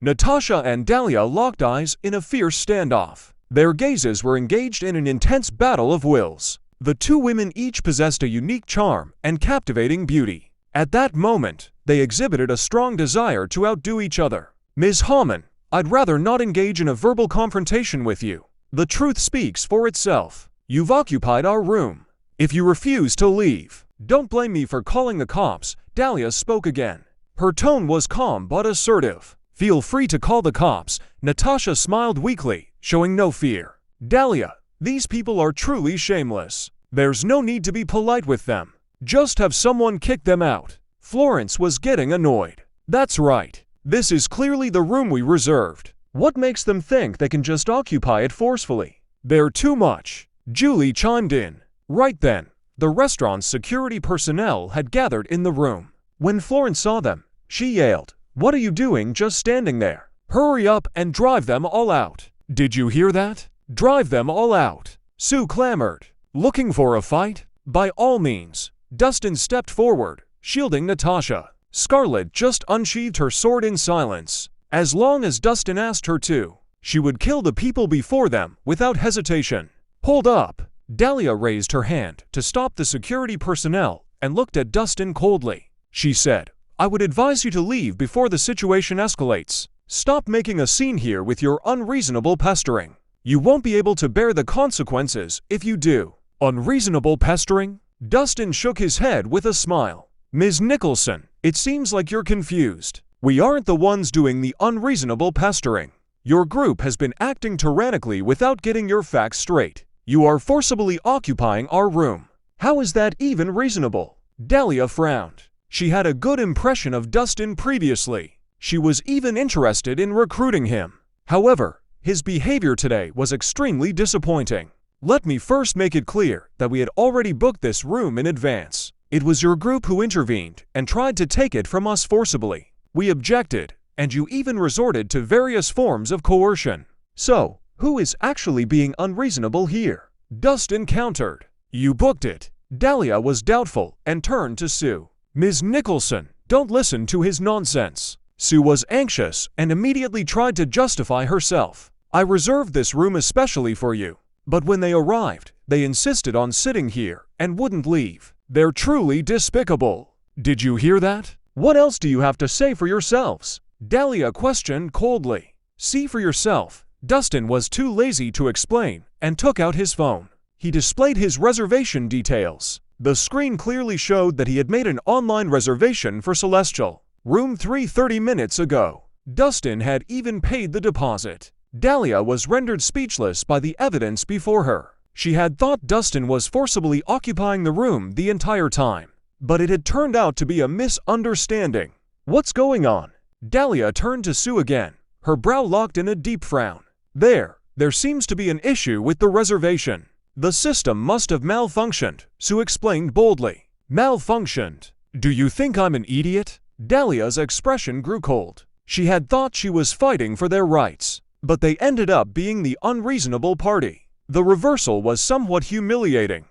Natasha and Dahlia locked eyes in a fierce standoff. Their gazes were engaged in an intense battle of wills. The two women each possessed a unique charm and captivating beauty. At that moment, they exhibited a strong desire to outdo each other. Ms. Haman, I'd rather not engage in a verbal confrontation with you. The truth speaks for itself. You've occupied our room. If you refuse to leave, don't blame me for calling the cops. Dahlia spoke again. Her tone was calm but assertive. Feel free to call the cops. Natasha smiled weakly, showing no fear. Dahlia, these people are truly shameless. There's no need to be polite with them. Just have someone kick them out. Florence was getting annoyed. That's right. This is clearly the room we reserved. What makes them think they can just occupy it forcefully? They're too much. Julie chimed in. Right then, the restaurant's security personnel had gathered in the room. When Florence saw them, she yelled, "What are you doing just standing there? Hurry up and drive them all out." Did you hear that? Drive them all out. Sue clamored. Looking for a fight? By all means. Dustin stepped forward, shielding Natasha. Scarlett just unsheathed her sword in silence. As long as Dustin asked her to, she would kill the people before them without hesitation. Hold up. Dahlia raised her hand to stop the security personnel and looked at Dustin coldly. She said, I would advise you to leave before the situation escalates. Stop making a scene here with your unreasonable pestering. You won't be able to bear the consequences if you do. Unreasonable pestering? Dustin shook his head with a smile. Ms. Nicholson, it seems like you're confused. We aren't the ones doing the unreasonable pestering. Your group has been acting tyrannically without getting your facts straight. You are forcibly occupying our room. How is that even reasonable? Dahlia frowned. She had a good impression of Dustin previously. She was even interested in recruiting him. However, his behavior today was extremely disappointing. Let me first make it clear that we had already booked this room in advance. It was your group who intervened and tried to take it from us forcibly. We objected, and you even resorted to various forms of coercion. So, who is actually being unreasonable here? Dustin countered. You booked it. Dahlia was doubtful and turned to Sue. Ms. Nicholson, don't listen to his nonsense. Sue was anxious and immediately tried to justify herself. I reserved this room especially for you. But when they arrived, they insisted on sitting here and wouldn't leave. They're truly despicable. Did you hear that? What else do you have to say for yourselves? Dahlia questioned coldly. See for yourself. Dustin was too lazy to explain and took out his phone. He displayed his reservation details. The screen clearly showed that he had made an online reservation for Celestial Room 3 30 minutes ago. Dustin had even paid the deposit. Dahlia was rendered speechless by the evidence before her. She had thought Dustin was forcibly occupying the room the entire time, but it had turned out to be a misunderstanding. What's going on? Dahlia turned to Sue again, her brow locked in a deep frown. There seems to be an issue with the reservation. The system must have malfunctioned, Sue explained boldly. Malfunctioned? Do you think I'm an idiot? Dahlia's expression grew cold. She had thought she was fighting for their rights, but they ended up being the unreasonable party. The reversal was somewhat humiliating.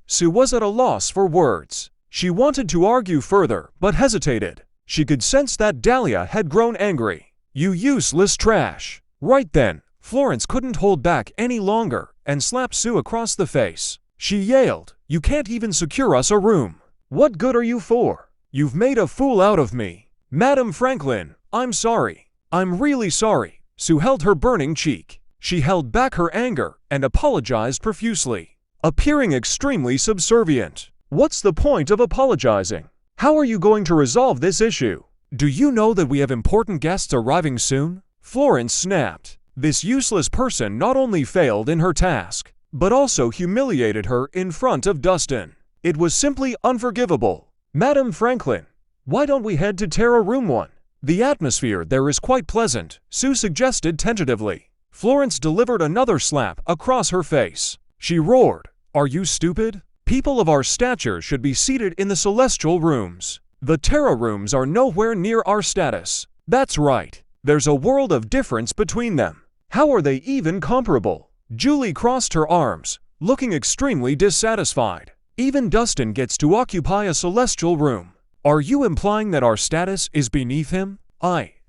Sue was at a loss for words. She wanted to argue further, but hesitated. She could sense that Dahlia had grown angry. You useless trash. Right then, Florence couldn't hold back any longer and slapped Sue across the face. She yelled, You can't even secure us a room. What good are you for? You've made a fool out of me. Madam Franklin, I'm sorry. I'm really sorry. Sue held her burning cheek. She held back her anger and apologized profusely, appearing extremely subservient. What's the point of apologizing? How are you going to resolve this issue? Do you know that we have important guests arriving soon? Florence snapped. This useless person not only failed in her task, but also humiliated her in front of Dustin. It was simply unforgivable. Madam Franklin, why don't we head to Terra Room 1? The atmosphere there is quite pleasant, Sue suggested tentatively. Florence delivered another slap across her face. She roared, Are you stupid? People of our stature should be seated in the celestial rooms. The Terra rooms are nowhere near our status. That's right. There's a world of difference between them. How are they even comparable? Julie crossed her arms, looking extremely dissatisfied. Even Dustin gets to occupy a celestial room. Are you implying that our status is beneath him?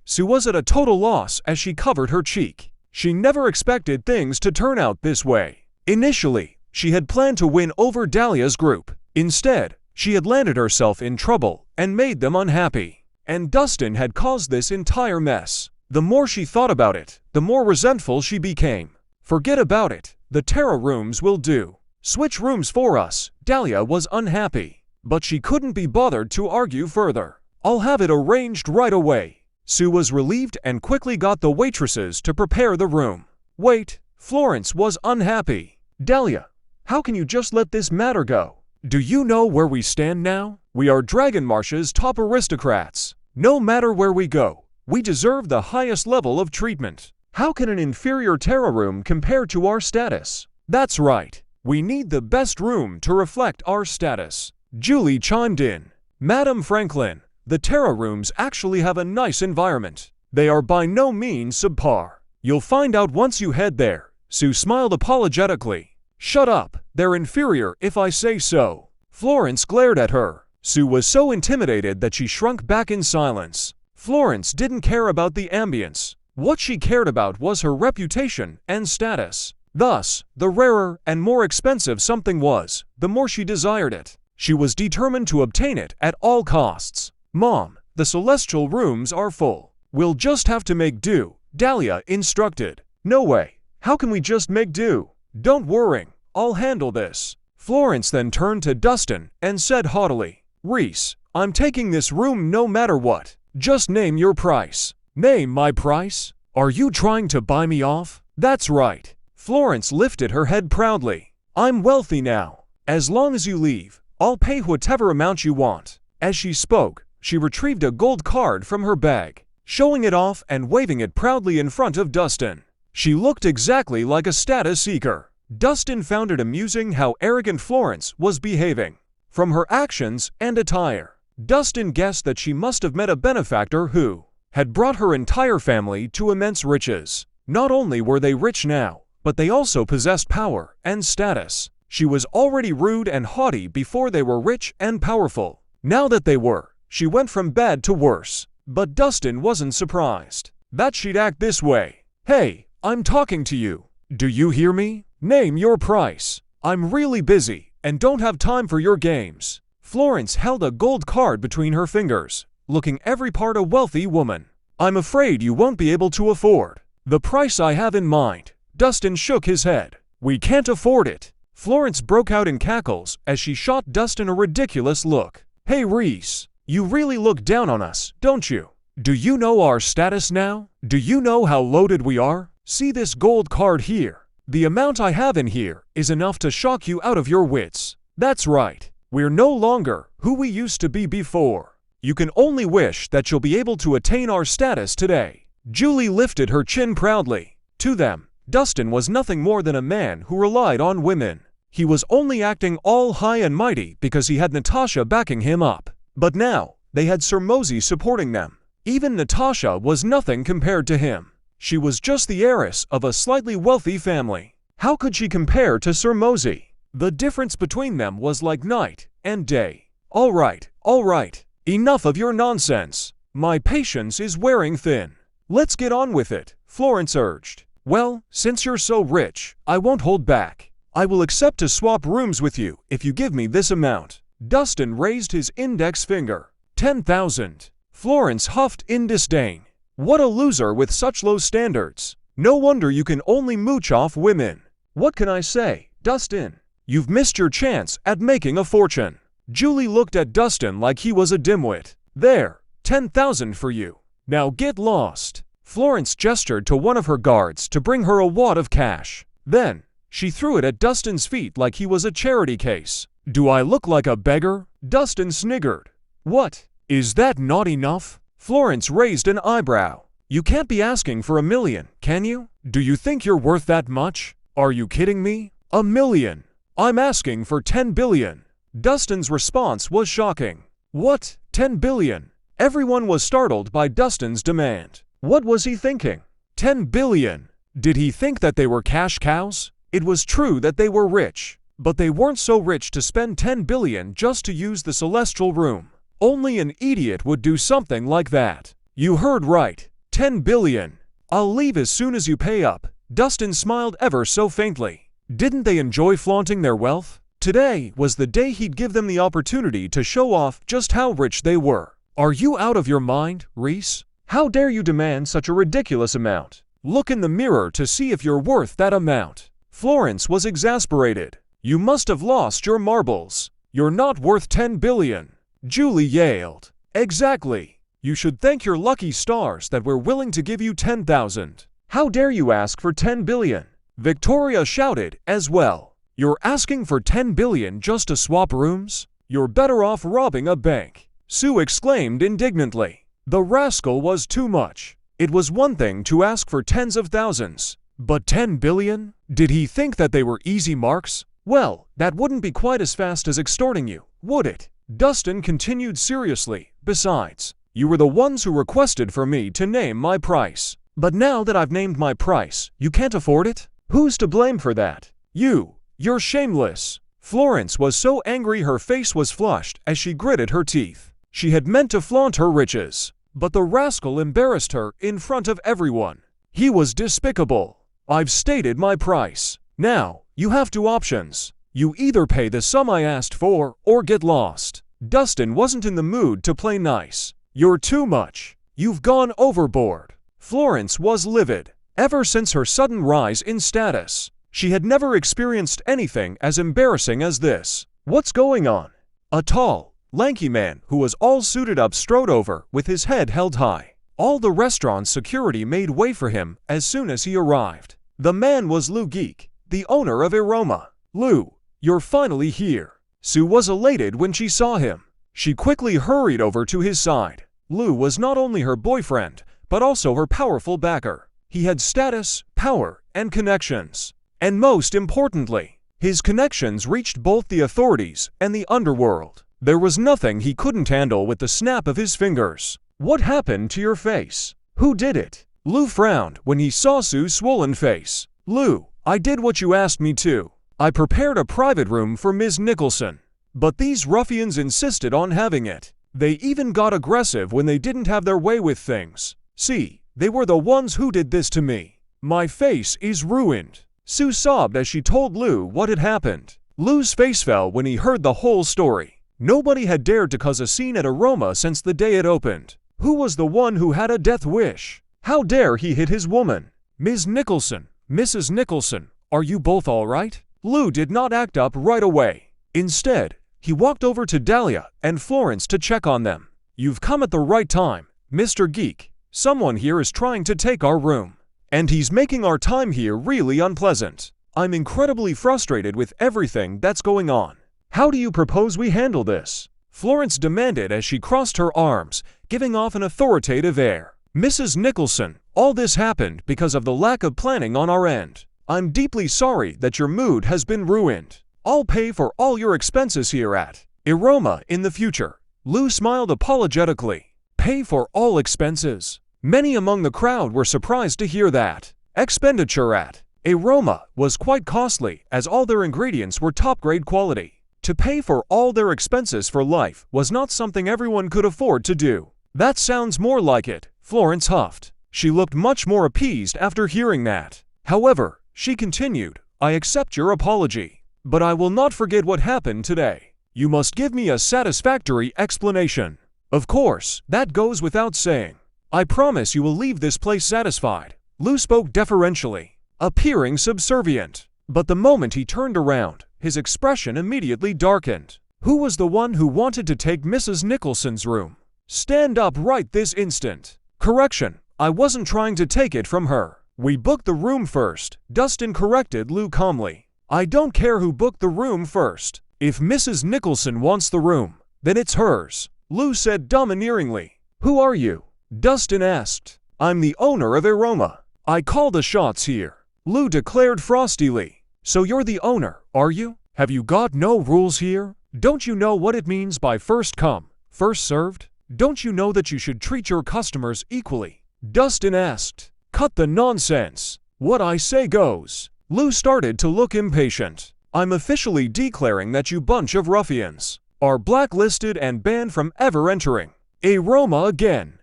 Sue was at a total loss as she covered her cheek. She never expected things to turn out this way. Initially, she had planned to win over Dahlia's group. Instead, she had landed herself in trouble and made them unhappy. And Dustin had caused this entire mess. The more she thought about it, the more resentful she became. Forget about it. The Terra rooms will do. Switch rooms for us. Dahlia was unhappy, but she couldn't be bothered to argue further. I'll have it arranged right away. Sue was relieved and quickly got the waitresses to prepare the room. Wait, Florence was unhappy. Dahlia, how can you just let this matter go? Do you know where we stand now? We are Dragon Marsh's top aristocrats. No matter where we go, we deserve the highest level of treatment. How can an inferior Terra room compare to our status? That's right. We need the best room to reflect our status. Julie chimed in. Madam Franklin, the Terra rooms actually have a nice environment. They are by no means subpar. You'll find out once you head there. Sue smiled apologetically. Shut up. They're inferior if I say so. Florence glared at her. Sue was so intimidated that she shrunk back in silence. Florence didn't care about the ambience. What she cared about was her reputation and status. Thus, the rarer and more expensive something was, the more she desired it. She was determined to obtain it at all costs. Mom, the celestial rooms are full. We'll just have to make do, Dahlia instructed. No way. How can we just make do? Don't worry, I'll handle this. Florence then turned to Dustin and said haughtily, Reese, I'm taking this room no matter what. Just name your price. Name my price? Are you trying to buy me off? That's right. Florence lifted her head proudly. I'm wealthy now. As long as you leave, I'll pay whatever amount you want. As she spoke, she retrieved a gold card from her bag, showing it off and waving it proudly in front of Dustin. She looked exactly like a status seeker. Dustin found it amusing how arrogant Florence was behaving. From her actions and attire, Dustin guessed that she must have met a benefactor who had brought her entire family to immense riches. Not only were they rich now, but they also possessed power and status. She was already rude and haughty before they were rich and powerful. Now that they were, she went from bad to worse. But Dustin wasn't surprised that she'd act this way. Hey, I'm talking to you. Do you hear me? Name your price. I'm really busy and don't have time for your games. Florence held a gold card between her fingers, looking every part a wealthy woman. I'm afraid you won't be able to afford the price I have in mind. Dustin shook his head. We can't afford it. Florence broke out in cackles as she shot Dustin a ridiculous look. Hey Reese, you really look down on us, don't you? Do you know our status now? Do you know how loaded we are? See this gold card here. The amount I have in here is enough to shock you out of your wits. That's right. We're no longer who we used to be before. You can only wish that you'll be able to attain our status today. Julie lifted her chin proudly. To them, Dustin was nothing more than a man who relied on women. He was only acting all high and mighty because he had Natasha backing him up. But now, they had Sir Mosey supporting them. Even Natasha was nothing compared to him. She was just the heiress of a slightly wealthy family. How could she compare to Sir Mosey? The difference between them was like night and day. All right, enough of your nonsense. My patience is wearing thin. Let's get on with it, Florence urged. Well, since you're so rich, I won't hold back. I will accept to swap rooms with you if you give me this amount. Dustin raised his index finger. 10,000. Florence huffed in disdain. What a loser with such low standards. No wonder you can only mooch off women. What can I say, Dustin? You've missed your chance at making a fortune. Julie looked at Dustin like he was a dimwit. There, 10,000 for you. Now get lost. Florence gestured to one of her guards to bring her a wad of cash. Then, she threw it at Dustin's feet like he was a charity case. Do I look like a beggar? Dustin sniggered. What? Is that not enough? Florence raised an eyebrow. You can't be asking for $1 million, can you? Do you think you're worth that much? Are you kidding me? $1 million. I'm asking for 10 billion. Dustin's response was shocking. What? 10 billion? Everyone was startled by Dustin's demand. What was he thinking? 10 billion. Did he think that they were cash cows? It was true that they were rich, but they weren't so rich to spend 10 billion just to use the celestial room. Only an idiot would do something like that. You heard right. 10 billion. I'll leave as soon as you pay up. Dustin smiled ever so faintly. Didn't they enjoy flaunting their wealth? Today was the day he'd give them the opportunity to show off just how rich they were. Are you out of your mind, Reese? How dare you demand such a ridiculous amount? Look in the mirror to see if you're worth that amount. Florence was exasperated. You must have lost your marbles. You're not worth 10 billion. Julie yelled. Exactly. You should thank your lucky stars that we're willing to give you 10,000. How dare you ask for 10 billion? Victoria shouted as well. You're asking for 10 billion just to swap rooms? You're better off robbing a bank. Sue exclaimed indignantly. The rascal was too much. It was one thing to ask for tens of thousands, but 10 billion? Did he think that they were easy marks? Well, that wouldn't be quite as fast as extorting you, would it? Dustin continued seriously. Besides, you were the ones who requested for me to name my price. But now that I've named my price, you can't afford it? Who's to blame for that? You're shameless. Florence was so angry her face was flushed as she gritted her teeth. She had meant to flaunt her riches, but the rascal embarrassed her in front of everyone. He was despicable. I've stated my price. Now, you have two options. You either pay the sum I asked for or get lost. Dustin wasn't in the mood to play nice. You're too much. You've gone overboard. Florence was livid. Ever since her sudden rise in status, she had never experienced anything as embarrassing as this. What's going on? A tall, lanky man who was all suited up strode over with his head held high. All the restaurant's security made way for him as soon as he arrived. The man was Lou Geek, the owner of Aroma. Lou, you're finally here. Sue was elated when she saw him. She quickly hurried over to his side. Lou was not only her boyfriend, but also her powerful backer. He had status, power, and connections. And most importantly, his connections reached both the authorities and the underworld. There was nothing he couldn't handle with the snap of his fingers. What happened to your face? Who did it? Lou frowned when he saw Sue's swollen face. Lou, I did what you asked me to. I prepared a private room for Ms. Nicholson. But these ruffians insisted on having it. They even got aggressive when they didn't have their way with things. See, they were the ones who did this to me. My face is ruined. Sue sobbed as she told Lou what had happened. Lou's face fell when he heard the whole story. Nobody had dared to cause a scene at Aroma since the day it opened. Who was the one who had a death wish? How dare he hit his woman? Ms. Nicholson, Mrs. Nicholson, are you both all right? Lou did not act up right away. Instead, he walked over to Dahlia and Florence to check on them. You've come at the right time, Mr. Geek. Someone here is trying to take our room. And he's making our time here really unpleasant. I'm incredibly frustrated with everything that's going on. How do you propose we handle this? Florence demanded as she crossed her arms, giving off an authoritative air. Mrs. Nicholson, all this happened because of the lack of planning on our end. I'm deeply sorry that your mood has been ruined. I'll pay for all your expenses here at Aroma in the future. Lou smiled apologetically. Pay for all expenses. Many among the crowd were surprised to hear that. Expenditure at Aroma was quite costly as all their ingredients were top-grade quality. To pay for all their expenses for life was not something everyone could afford to do. That sounds more like it, Florence huffed. She looked much more appeased after hearing that. However, she continued, I accept your apology, but I will not forget what happened today. You must give me a satisfactory explanation. Of course, that goes without saying. I promise you will leave this place satisfied. Lou spoke deferentially, appearing subservient. But the moment he turned around, his expression immediately darkened. Who was the one who wanted to take Mrs. Nicholson's room? Stand up right this instant. Correction, I wasn't trying to take it from her. We booked the room first, Dustin corrected Lou calmly. I don't care who booked the room first. If Mrs. Nicholson wants the room, then it's hers, Lou said domineeringly. Who are you? Dustin asked. I'm the owner of Aroma. I call the shots here, Lou declared frostily. So you're the owner, are you? Have you got no rules here? Don't you know what it means by first come, first served? Don't you know that you should treat your customers equally? Dustin asked. Cut the nonsense. What I say goes. Lou started to look impatient. I'm officially declaring that you bunch of ruffians are blacklisted and banned from ever entering Aroma again.